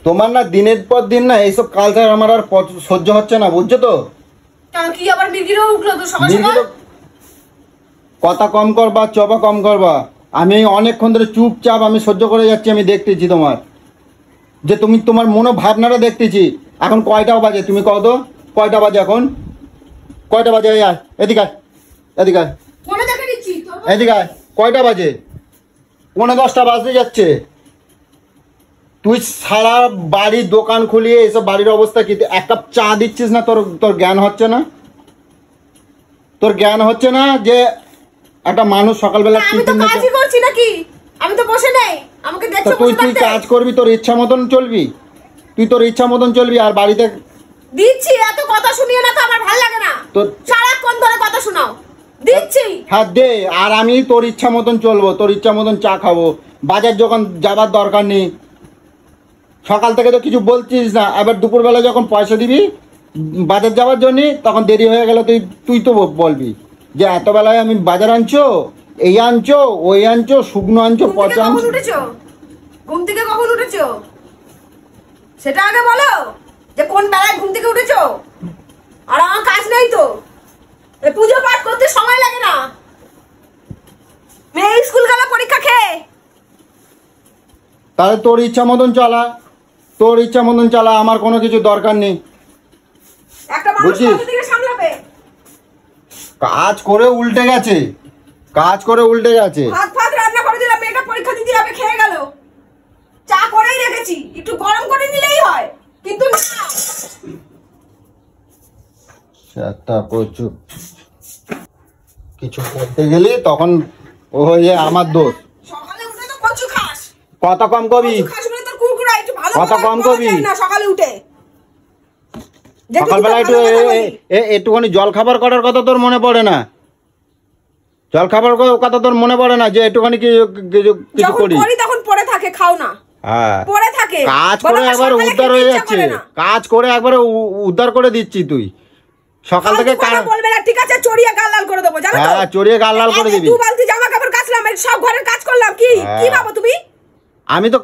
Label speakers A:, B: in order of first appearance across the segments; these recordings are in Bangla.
A: তোমার না দিনের পর দিন না এইসব কালচার আমার আর সহ্য হচ্ছে না, বুঝছো তো?
B: কি আবার মির্গিরও উঠলো তো সকাল সকাল?
A: কথা কম করবা, চপা কম করবা। আমি অনেকক্ষণ ধরে চুপচাপ আমি সহ্য করে যাচ্ছি, আমি দেখতেছি তোমার যে তুমি তোমার মনোভাবনাটা দেখতেছি। এখন কয়টা বাজে তুমি কও তো? কয়টা বাজে এখন? কয়টা বাজে? এদিকে আয়, এদিকে আয়, এদিকে আয়। কয়টা বাজে? 9:30 বাজতে যাচ্ছে। তুই সারা বাড়ির দোকান খুলিয়ে এসব বাড়ির অবস্থা কি? এক কাপ চা দিচ্ছিস না? তোর জ্ঞান হচ্ছে না? তোর জ্ঞান হচ্ছে না যে একটা মানুষ সকালবেলা
B: কাজই করছি নাকি? আমি তো বসে নেই, আমাকে দেখছো?
A: তুই কাজ করবি, তোর ইচ্ছা মতন চলবি, তুই তোর ইচ্ছা মতন চলবি। আর বাড়িতে
B: দিচ্ছি, এত কথা শুনিয়ে না তো আমার ভালো লাগে না। তোর সারাক্ষণ ধরে কথা শোনাও। দিচ্ছি,
A: হ্যাঁ দে। আর আমি তোর ইচ্ছা মতন চলবো, তোর ইচ্ছা মতন চা খাবো। বাজার যখন যাবার দরকার নেই, সকাল থেকে তো কিছু বলছিস না। এবার দুপুরবেলা যখন পয়সা দিবি বাজার যাওয়ার জন্য, তখন দেরি হয়ে গেল, তুই তো বলবি যে এত বেলায় আমি বাজার আনছো, এই আনছো, ওই আনছো, শুকনো আনছো, পচা আনছো।
B: ঘুম থেকে কখন উঠেছো সেটা আগে বলো, যে কোন বেলায় ঘুম থেকে উঠেছো। আর আমার কাজ নেই তো, পুজো পাঠ করতে সময় লাগে না। মেয়ে স্কুল গেল পরীক্ষা খেয়ে।
A: তাহলে তোর ইচ্ছা মতন চালা, তোর ইচ্ছা মতন চালা, আমার কোনো কিছু দরকার নেই।
B: একটা মানুষ কতদিকে সামলাবে?
A: কাজ করে উল্টে গেছে, কাজ করে উল্টে গেছে।
B: ভাত ভাত রান্না করে দিলাম, মেয়েটা পরীক্ষা দিতে যাবে, খেয়ে গেল। চা করেই রেখেছি, একটু গরম করে নিলেই হয়, কিন্তু না।
A: সেটা প্রচুর কিছু করতে গেলি তখন ওই আমার দোষ।
B: সকালে উঠে তো কচু খাস,
A: কথা কম কবি, কথা কম কবি।
B: সকালে উঠে
A: সকালবেলা একটুখানি জল খাবার করার কথা তোর মনে পড়ে না? জল খাবার কথা তোর মনে পড়ে না যে একটুখানি কিছু করি?
B: তখন পড়ে থাকে, খাও না।
A: হ্যাঁ,
B: পড়ে থাকে।
A: কাজ করে একবার উদ্ধার হয়ে যাচ্ছে, কাজ করে একবার উদ্ধার করে দিচ্ছি তুই। সকাল থেকে
B: বলবে না, ঠিক আছে? চড়িয়ে গাল লাল করে দেবো, জানো তো?
A: হ্যাঁ, চড়িয়ে গাল লাল করে দিবি।
B: 2 বালতি জামা কাপড় কাচলাম, সব ঘরের কাজ করলাম। কি ভাবো তুমি?
A: আমি তো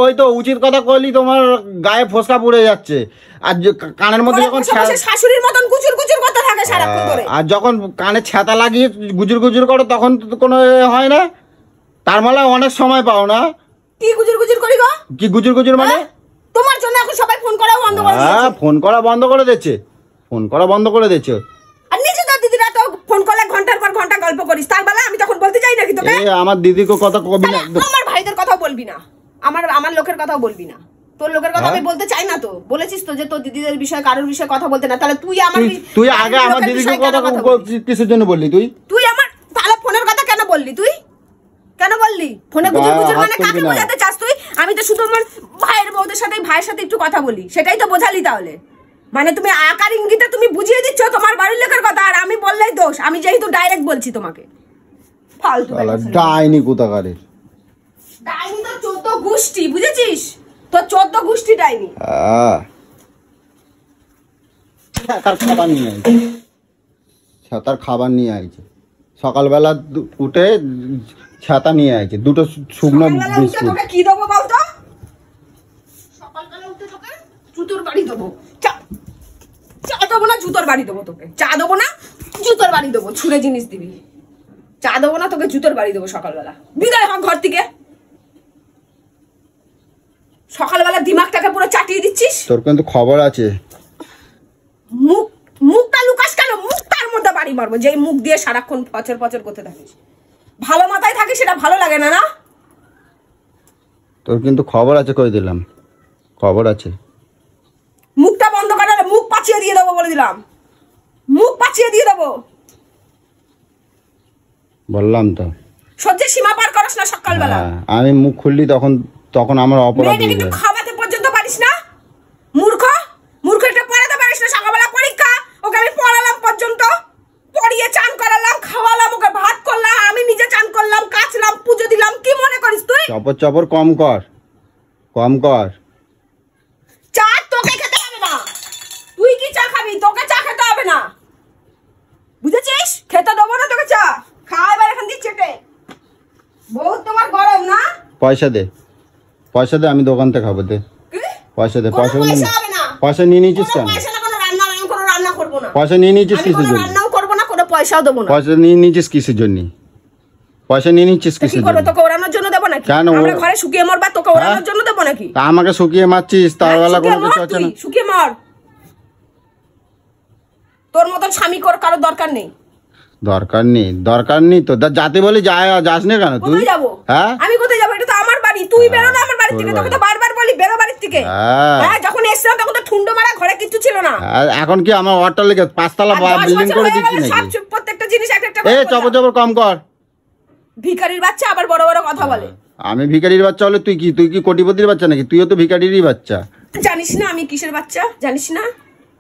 A: ওই তো উচিত কথা কইলি, তোমার গায়ে ফোসকা পড়ে যাচ্ছে। আর কানের মধ্যে যখন
B: শাশুড়ির মতন গুজুর গুজুর করতে থাকে সারাক্ষণ ধরে,
A: আর যখন কানে ছাতা লাগিয়ে গুজুর গুজুর করো তখন তো কোনো হয় না। তার মানে অনেক সময় পাও না।
B: কি গুজুর গুজুর করি গো?
A: কি গুজুর গুজুর মানে?
B: তোমার জন্য এখন সবাই ফোন করা বন্ধ করে দিয়েছে।
A: হ্যাঁ, ফোন করা বন্ধ করে দিয়েছে, ফোন করা বন্ধ করে দিয়েছে।
B: আর নিজে তো দিদিরা তো ফোন করলে ঘন্টার পর ঘন্টা গল্প করিস, তার বেলা আমি তখন বলতে চাই নাকি তোকে?
A: আমার দিদিকে কথা কবি না,
B: আমার ভাইদের কথা বলবি না, আমার লোকের কথা বলবি না। তোর লোকের কথা আমি বলতে চাই না তো। বলেছিস তো যে তোর দিদিদের বিষয়ে কারোর বিষয়ে কথা বলতে না, তাহলে তুই
A: আগে আমার দিদিকে কথা কিসের জন্য বললি? তুই
B: আমার তাহলে ফোনের কথা কেন বললি? তুই কেন বললি ফোনে গুজর গুজর? মানে কাকে বোঝাতে চাস তুই? আমি তো শুধু আমার ভাইয়ের বউদের সাথে, ভাইয়ের সাথে একটু কথা বলি, সেটাই তো বোঝালি। তাহলে মানে তুমি আকার ইঙ্গিতে তুমি বুঝিয়ে দিচ্ছ তোমার বাড়ির লোকের কথা, আর আমি বললেই দোষ। আমি যেহেতু ডাইরেক্ট বলছি তোমাকে। ফালতু
A: ডাইনি কোথাকারের
B: ডাইনি তো 14 গোষ্ঠী, বুঝেছিস? তো 14 গোষ্ঠী ডাইনি।
A: তার খাবার নিয়ে আইছে, ছাতার খাবার নিয়ে আইছে। সকালবেলা উঠে ছাতা নিয়ে আইছে, 2টো শুকনো বিস্কুট।
B: তোকে কি দেবো বলতো? সকালবেলা উঠে তোকে জুতোর বাড়ি দেবো। চা দেবো না, জুতোর বাড়ি দেবো তোকে। চা দেবো না, জুতোর বাড়ি দেবো। ছুঁড়ে জিনিস দিবি। চা দেবো না, তোকে জুতোর বাড়ি দেবো সকালবেলা। বিদায় হ ঘর থেকে। সকালবেলা দিমাগটাকে পুরো চাটিয়ে দিচ্ছিস।
A: তোর কিন্তু খবর আছে।
B: মুখটা লুকাস কেন? মুখটার মধ্যে বাড়ি মারবো, যে মুখ দিয়ে সারাক্ষণ পচর পচর করতে থাকিস। ভালো মাথায় থাকিস, সেটা ভালো লাগে না। না,
A: তোর কিন্তু খবর আছে, কই দিলাম, খবর আছে।
B: মুখটা বন্ধ করে, মুখ পাচিয়ে দিয়ে দেবো বলে দিলাম। মুখ পাচিয়ে দিয়ে দেবো
A: বললাম তো।
B: সহ্যের সীমা পার করিস না সকালবেলা।
A: আমি মুখ খুললি তখন আমার অপরাধ হয়ে যায়।
B: খাওয়াতে পর্যন্ত পারিস না, মূর্খ। মূর্খটা পড়াতে পারিস না। সকালবেলা পরীক্ষা, ওকে আমি পড়ালাম পর্যন্ত, পড়িয়ে চান করালাম, খাওয়ালাম, ওকে ভাত করলাম, আমি নিজে চান করলাম, কাচলাম, পুজো দিলাম। কি মনে করিস তুই?
A: চপর কম কর, কম কর।
B: চা তোকে খেতে হবে না। তুই কি চা খাবি? তোকে চা খেতে হবে না, বুঝেছিস? খেতে দেবো না তোকে চা। খা এবার এখান দিয়ে চেটে। বহুত তোমার গরম না?
A: পয়সা দে, পয়সা দে, আমি দোকান থেকে খাবো। দে পয়সা দে,
B: কোনো
A: পয়সা
B: পয়সা হবে না।
A: পয়সা নিয়ে নিয়েছিস
B: কোনো
A: কেন?
B: পয়সা না, কোনো রান্না, আমি কোনো রান্না করবো না।
A: পয়সা নিয়ে নিয়েছিস
B: আমি
A: কিসের
B: কোনো
A: জন্য?
B: রান্নাও করবো না, কোনো পয়সাও দেবো না।
A: পয়সা নিয়ে নিয়েছিস কিসের জন্য? পয়সা নিয়ে নিচ্ছিস
B: তো কি
A: কিসের
B: করবো,
A: জন্য?
B: তোকে ওড়ানোর জন্য দেবো নাকি?
A: কেন?
B: আমরা ঘরে শুকিয়ে মরবা, তোকে ওড়ানোর জন্য দেবো নাকি?
A: তা আমাকে শুকিয়ে মারছিস, তার
B: হ্যাঁ,
A: বেলা কোনো
B: শুকিয়ে
A: কিছু
B: মর
A: হচ্ছে
B: তুই,
A: না।
B: শুকিয়ে মর। তোর মতন স্বামী কারোর দরকার নেই।
A: দরকার নেই, দরকার নেই তো। যাতে বলি যাস না কেন তুই?
B: কোথায় যাবো?
A: হ্যাঁ,
B: আমি কোথায় যাবো? এটা তো আমার বাড়ি, তুই বেরো না আমার বাড়ি
A: তোর
B: থেকে।
A: বাড়ি।
B: তোকে তো বারবার বলি বেরো বাড়ির থেকে।
A: হ্যাঁ।
B: হ্যাঁ, যখন এসছিলাম তখন তো ঠুন্ডো মারা, ঘরে কিচ্ছু ছিল না।
A: আর এখন কি আমার অট্টালিকা 5 তলা
B: আর 10
A: বিল্ডিং
B: বছর
A: করে
B: হয়ে
A: দিচ্ছি
B: গেল, সব
A: নাকি?
B: প্রত্যেকটা জিনিস একটা একটা
A: এ
B: করে
A: চপর
B: বললাম।
A: চপর কম কর।
B: ভিখারির বাচ্চা আবার বড় বড় কথা বলে।
A: আমি ভিখারির বাচ্চা হলে তুই কি কোটিপতির বাচ্চা নাকি? তুইও তো ভিখারিরই বাচ্চা।
B: জানিস না আমি কিসের বাচ্চা? জানিস না?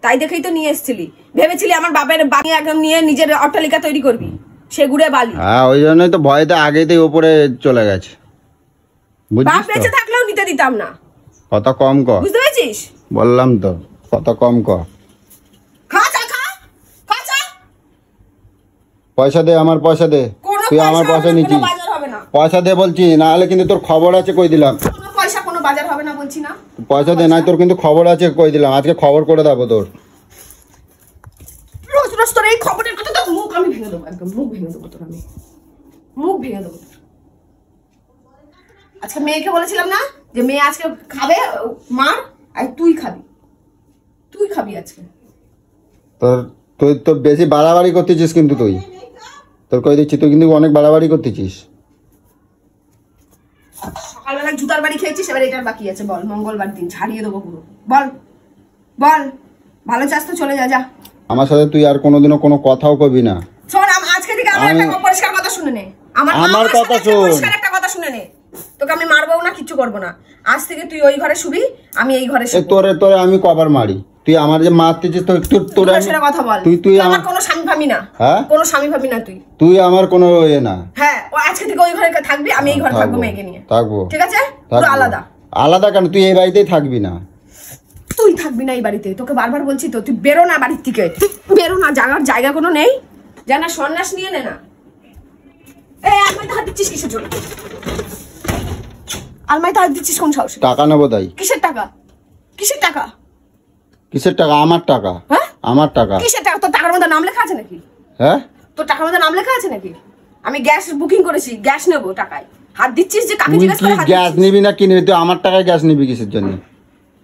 B: তাই দেখেই তো নিয়ে এসেছিলি। ভেবেছিলি আমার বাবার বাড়ি একদম নিয়ে নিজের অট্টালিকা তৈরি করবি, সে গুড়ে বালি।
A: হ্যাঁ, ওই জন্যই তো ভয়তে আগেতেই ওপরে চলে গেছে,
B: বাপ
A: বুঝছিস
B: বেঁচে
A: তো?
B: থাকলেও নিতে দিতাম না,
A: কত কম কর,
B: বুঝতে পেরেছিস?
A: বললাম তো কত কম কর।
B: খা চা, খা খা চা।
A: পয়সা দে, আমার পয়সা দে।
B: কোনো
A: তুই আমার
B: পয়সা হবে
A: পয়সা
B: না,
A: নিচ্ছিস?
B: কোনো বাজার হবে না।
A: পয়সা দে বলছি, না হলে কিন্তু তোর খবর আছে কই দিলাম।
B: কোনো পয়সা, কোনো বাজার হবে না বলছি না।
A: পয়সা দে, নাই তোর কিন্তু খবর আছে কই দিলাম। আজকে খবর করে দেবো তোর।
B: রোজ রোজ তোর এই খবরের কথা তো মুখ আমি ভেঙে দেবো, একদম মুখ ভেঙে দেবো তোর, আমি মুখ ভেঙে দেবো। আজকে মেয়েকে বলেছিলাম না যে মেয়ে আজকে খাবে মার, আর তুই খাবি আজকে।
A: তুই তো বেশি বাড়াবাড়ি করতেছিস কিন্তু তুই। তোর কই দিচ্ছি, তুই কিন্তু অনেক বাড়াবাড়ি করতেছিস।
B: সকালবেলা জুতার বাড়ি খেয়েছিস, এবার এটার বাকি আছে। বল, মঙ্গলবার দিন ঝাড়িয়ে দেবো পুরো। বল বল, ভালো চাস তো চলে যা।
A: আমার সাথে তুই আর কোনোদিনও কোনো কথাও কবি না।
B: শোন, আজকে থেকে আমার একটা পরিষ্কার কথা শুনে নে।
A: আমার কথা শোন।
B: পরিষ্কার একটা কথা শুনে নে। তোকে আমি মারবো না, কিচ্ছু করবো না। আজ থেকে তুই ওই ঘরে শুবি, আমি এই ঘরে শুবো।
A: তোরে আমি কবার মারি? তুই আমার যে মারতেছিস তোর
B: সেটা কথা বল।
A: তুই
B: আমার কোনো স্বামী ভাবি না।
A: হ্যাঁ,
B: কোনো স্বামী ভাবি না তুই।
A: তুই আমার কোনো এ না।
B: হ্যাঁ, ও আজকে থেকে ওই ঘরে থাকবি, আমি এই ঘরে থাকবো মেয়েকে নিয়ে।
A: থাকবো।
B: ঠিক আছে? পুরো আলাদা।
A: আলাদা কেন? তুই এই বাড়িতেই থাকবি না।
B: তুই থাকবি না এই বাড়িতে, তোকে বারবার বলছি তো, তুই বেরো না বাড়ির থেকে, বেরো না। জায়গা কোনো নেই, জানা সন্ন্যাস নিয়ে নে না। আলমারিতে হাত দিচ্ছিস কিসের জন্য? আলমারিতে হাত দিচ্ছিস কোন সাহসে?
A: টাকা নেবো তাই।
B: কিসের টাকা? কিসের টাকা?
A: কিসের টাকা? আমার টাকা।
B: হ্যাঁ,
A: আমার টাকা।
B: কিসের টাকা? তোর টাকার মধ্যে নাম লেখা আছে নাকি?
A: হ্যাঁ,
B: তোর টাকার মধ্যে নাম লেখা আছে নাকি? আমি গ্যাস বুকিং করেছি, গ্যাস নেবো টাকায়। হাত দিচ্ছিস যে কাকে
A: তুই
B: জিজ্ঞেস
A: কি
B: করে হাত
A: গ্যাস
B: দিচ্ছিস?
A: নিবি না কি নিবি? তুই আমার টাকায় গ্যাস নিবি কিসের জন্য?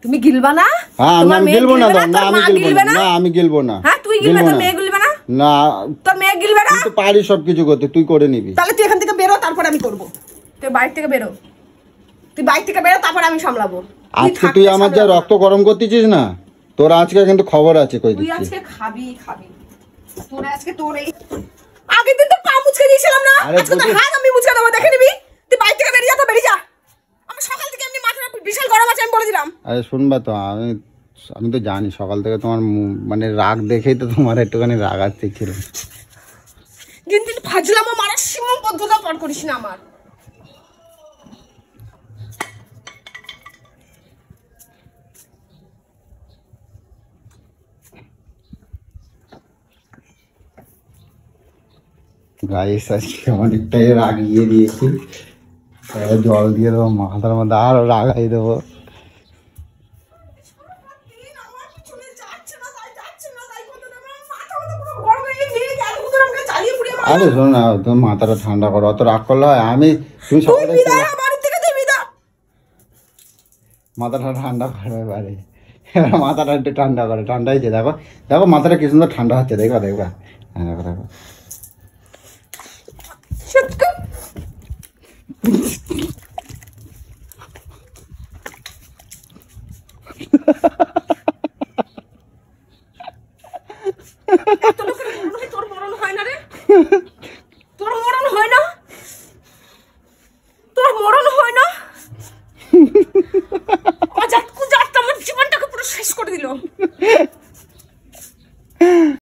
B: তুমি গিলবা না?
A: হ্যাঁ,
B: তোমার
A: আমি
B: মেয়ে
A: গিলবো না।
B: গিলবে
A: না,
B: তোর
A: আমি
B: মা
A: গিলবো
B: গিলবে
A: না। না, আমি গিলবো না।
B: হ্যাঁ, তুই গিলবে,
A: গিলবো
B: তোর
A: না।
B: মেয়ে গিলবে না?
A: না,
B: তোর মেয়ে গিলবে না?
A: তুই তো পারিস সবকিছু করতে, তুই করে নিবি।
B: তাহলে তুই এখান থেকে বেরো, তারপর আমি করবো। তুই বাড়ি থেকে বেরো, তুই বাড়ি থেকে বেরো, তারপর আমি সামলাবো।
A: আজকে তুই আমার যা রক্ত গরম করতেছিস না, তোর আজকে কিন্তু খবর আছে কই
B: তুই
A: দিচ্ছি।
B: আজকে খাবি। তোর আজকে তোর এই আগের দিন তো পা মুছকে দিয়েছিলাম না,
A: আরে
B: আজকে তো
A: বুঝি-
B: হাত আমি মুছকে দেবো, দেখে নিবি। তুই বাড়ি থেকে বেরিয়ে যা, তো বেরিয়ে যা। আমার সকাল থেকে এমনি মাথাটা বিশাল গরম আছে, আমি বলে দিলাম।
A: আরে শুনবা তো, আমি তো জানি সকাল থেকে তোমার মানে রাগ দেখেই তো তোমার একটুখানি রাগ আসতে ছিল।
B: কিন্তু ফাজলামো মারার সীমা পদ্ধতি পার করিস না আমার।
A: গাইস আজকে অনেকটাই রাগিয়ে দিয়েছি। জল দিয়ে দেবো মাথার মধ্যে, আরো রাগাই দেবো। আরে শোনো না, তুমি মাথাটা ঠান্ডা করো, অত রাগ করলে হয়? তুমি সকালে মাথাটা ঠান্ডা করো এবারে। এবার মাথাটা একটু ঠান্ডা করো, ঠান্ডা হয়েছে দেখো। দেখো মাথাটা কি সুন্দর ঠান্ডা হচ্ছে, দেখো দেখবা। হ্যাঁ, দেখো দেখো।
B: এত